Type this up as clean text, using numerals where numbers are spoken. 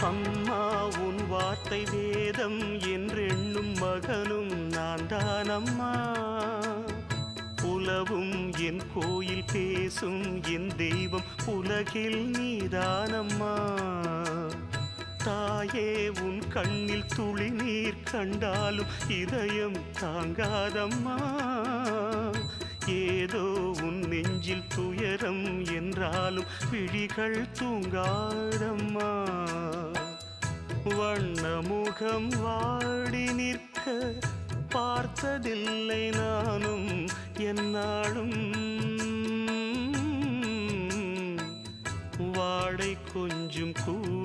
அம்மா உன் வார்த்தை வேதம் என்றெண்ணும் மகனும் நான் தானம்மா. உலவும் என் கோயில் பேசும் என் தெய்வம் உலகில் நீதானம்மா. தாயே உன் கண்ணில் துளி நீர் கண்டாலும் இதயம் தாங்காதம்மா. ஏதோ உன் நெஞ்சில் துயரம் என்றாலும் விழிகள் தூங்காதம்மா. வண்ணமுகம் வாடி நிற்க பார்த்ததில்லை நானும் என்னாலும். வாடை கொஞ்சம் கூட